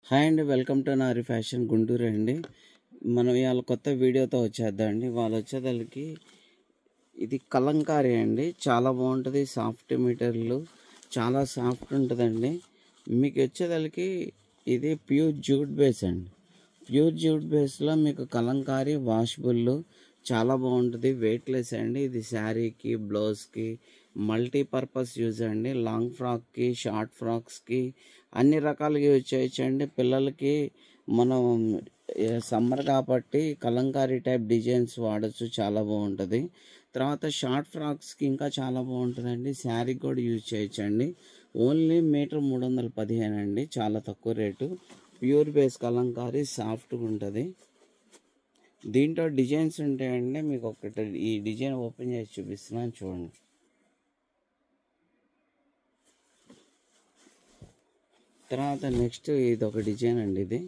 Hi అండి, welcome to Nari fashion Guntur అండి. మనం ఇవాళ కొత్త వీడియోతో వచ్చేద్దామండి. వాళ్ళు వచ్చేదానికి ఇది కలంకారీ అండి, చాలా బాగుంటుంది. సాఫ్ట్ మెటీరియల్, చాలా సాఫ్ట్ ఉంటుందండి. మీకు వచ్చేదానికి ఇది ప్యూర్ జూట్ బేస్ అండి. ప్యూర్ జూట్ బేస్లో మీకు కలంకారీ వాషబుల్ చాలా బాగుంటుంది. వెయిట్లెస్ అండి. ఇది శారీకి, బ్లౌజ్కి మల్టీపర్పస్ యూజ్ అండి. లాంగ్ ఫ్రాక్కి, షార్ట్ ఫ్రాక్స్కి అన్ని రకాలుగా యూజ్ చేయొచ్చండి. పిల్లలకి మనం సమ్మర్ కాబట్టి కలంకారీ టైప్ డిజైన్స్ వాడచ్చు, చాలా బాగుంటుంది. తర్వాత షార్ట్ ఫ్రాక్స్కి ఇంకా చాలా బాగుంటుందండి. శారీకి కూడా యూజ్ చేయొచ్చండి. ఓన్లీ మీటర్ 315 అండి, చాలా తక్కువ రేటు. ప్యూర్ బేస్ కలంకారీ, సాఫ్ట్గా ఉంటుంది. దీంట్లో డిజైన్స్ ఉంటాయండి. మీకు ఒకటి ఈ డిజైన్ ఓపెన్ చేసి చూపిస్తున్నాను, చూడండి. తర్వాత నెక్స్ట్ ఇది ఒక డిజైన్ అండి.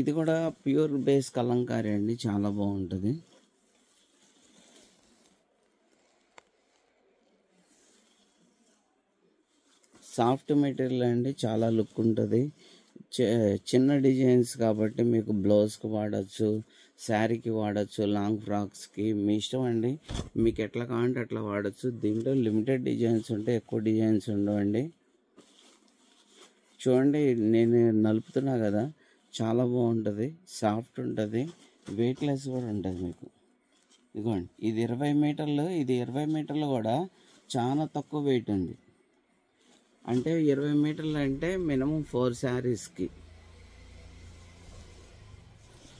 ఇది కూడా ప్యూర్ బేస్ కలంకారీ అండి, చాలా బాగుంటుంది. సాఫ్ట్ మెటీరియల్ అండి, చాలా లుక్ ఉంటుంది. చిన్న డిజైన్స్ కాబట్టి మీకు బ్లౌజ్కి వాడచ్చు, శారీకి వాడచ్చు, లాంగ్ ఫ్రాక్స్కి మీ ఇష్టం అండి. మీకు ఎట్లా కావాలంటే అట్లా వాడచ్చు. దీంట్లో లిమిటెడ్ డిజైన్స్ ఉంటాయి, ఎక్కువ డిజైన్స్ ఉండవండి. చూడండి, నేను నలుపుతున్నా కదా, చాలా బాగుంటుంది. సాఫ్ట్ ఉంటుంది, వెయిట్లెస్ కూడా ఉంటుంది మీకు. ఇదిగోండి, ఇది 20 మీటర్లు. ఇది 20 మీటర్లు కూడా చాలా తక్కువ వెయిట్ ఉంది. అంటే 20 మీటర్లు అంటే మినిమం 4 శారీస్కి.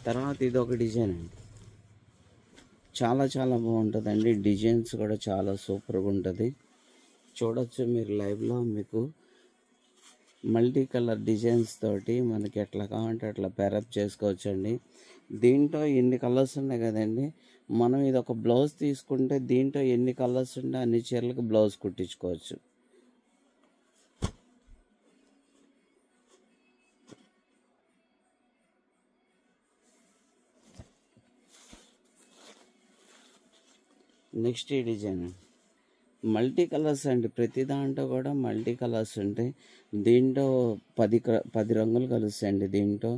తర్వాత ఇది ఒక డిజైన్ అండి, చాలా చాలా బాగుంటుందండి. డిజైన్స్ కూడా చాలా సూపర్గా ఉంటుంది. చూడొచ్చు మీరు లైవ్లో. మీకు మల్టీ కలర్ డిజైన్స్ తోటి మనకి ఎట్లా కావాలంటే అట్లా పేరప్ చేసుకోవచ్చండి. దీంట్లో ఎన్ని కలర్స్ ఉన్నాయి కదండి, మనం ఇది ఒక బ్లౌజ్ తీసుకుంటే దీంట్లో ఎన్ని కలర్స్ ఉంటే అన్ని చీరలకు బ్లౌజ్ కుట్టించుకోవచ్చు. నెక్స్ట్ ఈ డిజైన్ మల్టీ కలర్స్ అండి. ప్రతి దాంట్లో కూడా మల్టీ కలర్స్ ఉంటాయి. దీంట్లో 10 రంగులు కలుస్తాయండి. దీంట్లో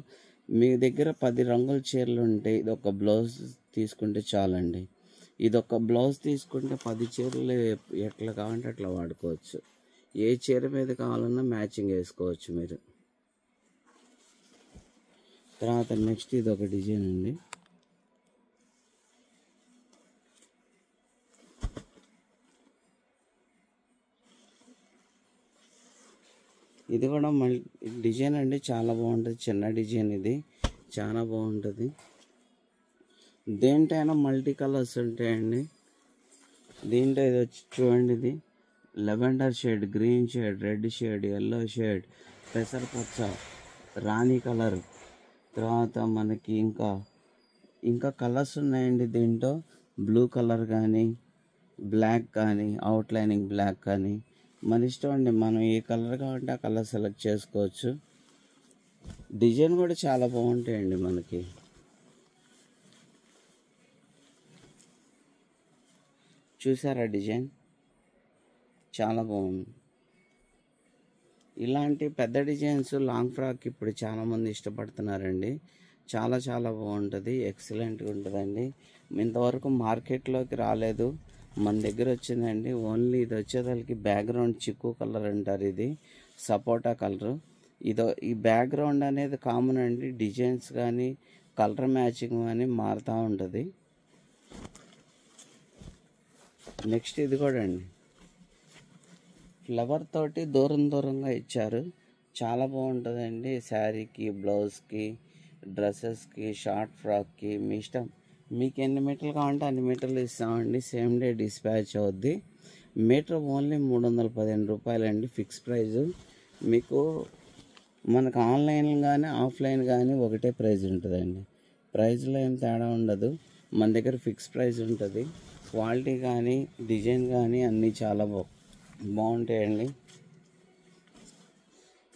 మీ దగ్గర 10 రంగుల చీరలు ఉంటాయి. ఇది ఒక బ్లౌజ్ తీసుకుంటే చాలండి. ఇది ఒక బ్లౌజ్ తీసుకుంటే 10 చీరలు ఎట్లా కావాలంటే అట్లా వాడుకోవచ్చు. ఏ చీర మీద కావాలన్నా మ్యాచింగ్ వేసుకోవచ్చు మీరు. తర్వాత నెక్స్ట్ ఇది ఒక డిజైన్ అండి. ఇది కూడా డిజైన్ అండి, చాలా బాగుంటుంది. చిన్న డిజైన్, ఇది చాలా బాగుంటుంది. దేంటైనా మల్టీ కలర్స్ ఉంటాయండి. దీంట్లో ఇది వచ్చి చూడండి, ఇది lavender shade, green shade, red shade, yellow shade, పెసరపచ్చ, రాణి కలర్. తర్వాత మనకి ఇంకా కలర్స్ ఉన్నాయండి. దీంట్లో బ్లూ కలర్ కానీ, బ్లాక్ కానీ, అవుట్లైనింగ్ బ్లాక్ కానీ మన ఇష్టం అండి. మనం ఏ కలర్ కావాలంటే ఆ కలర్ సెలెక్ట్ చేసుకోవచ్చు. డిజైన్ కూడా చాలా బాగుంటాయండి మనకి. చూసారా డిజైన్, చాలా బాగుంది. ఇలాంటి పెద్ద డిజైన్స్ లాంగ్ ఫ్రాక్ ఇప్పుడు చాలామంది ఇష్టపడుతున్నారండి. చాలా చాలా బాగుంటుంది, ఎక్సలెంట్గా ఉంటుందండి. ఇంతవరకు మార్కెట్లోకి రాలేదు, మన దగ్గర వచ్చిందండి. ఓన్లీ ఇది వచ్చేదానికి బ్యాక్గ్రౌండ్ చిక్కు కలర్ అంటారు, ఇది సపోటా కలరు. ఈ బ్యాక్గ్రౌండ్ అనేది కామన్ అండి. డిజైన్స్ కానీ కలర్ మ్యాచింగ్ కానీ మారుతూ ఉంటుంది. నెక్స్ట్ ఇది కూడా అండి, ఫ్లవర్ తోటి దూరం దూరంగా ఇచ్చారు, చాలా బాగుంటుందండి. శారీకి, బ్లౌజ్కి, డ్రెస్సెస్కి, షార్ట్ ఫ్రాక్కి మీ ఇష్టం. మీకు ఎన్ని మీటర్లు కావాలంటే అన్ని మీటర్లు ఇస్తామండి. సేమ్ డే డిస్పాచ్ అవుద్ది. మీటర్ ఓన్లీ 315 రూపాయలండి, ఫిక్స్ ప్రైజు. మీకు మనకు ఆన్లైన్ కానీ ఆఫ్లైన్ కానీ ఒకటే ప్రైజ్ ఉంటుందండి. ప్రైజ్లో ఏం తేడా ఉండదు, మన దగ్గర ఫిక్స్ ప్రైజ్ ఉంటుంది. క్వాలిటీ కానీ డిజైన్ కానీ అన్నీ చాలా బాగుంటాయండి.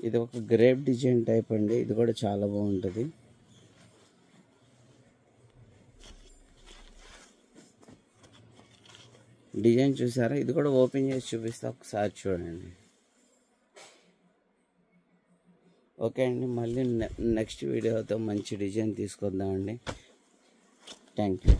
ఇది ఒక గ్రేప్ డిజైన్ టైప్ అండి, ఇది కూడా చాలా బాగుంటుంది. డిజైన్ చూసారా, ఇది కూడా ఓపెన్ చేసి చూపిస్తా, ఒకసారి చూడండి. ఓకే అండి, మళ్ళీ నెక్స్ట్ వీడియోతో మంచి డిజైన్ తీసుకొద్దామండి. Thank you.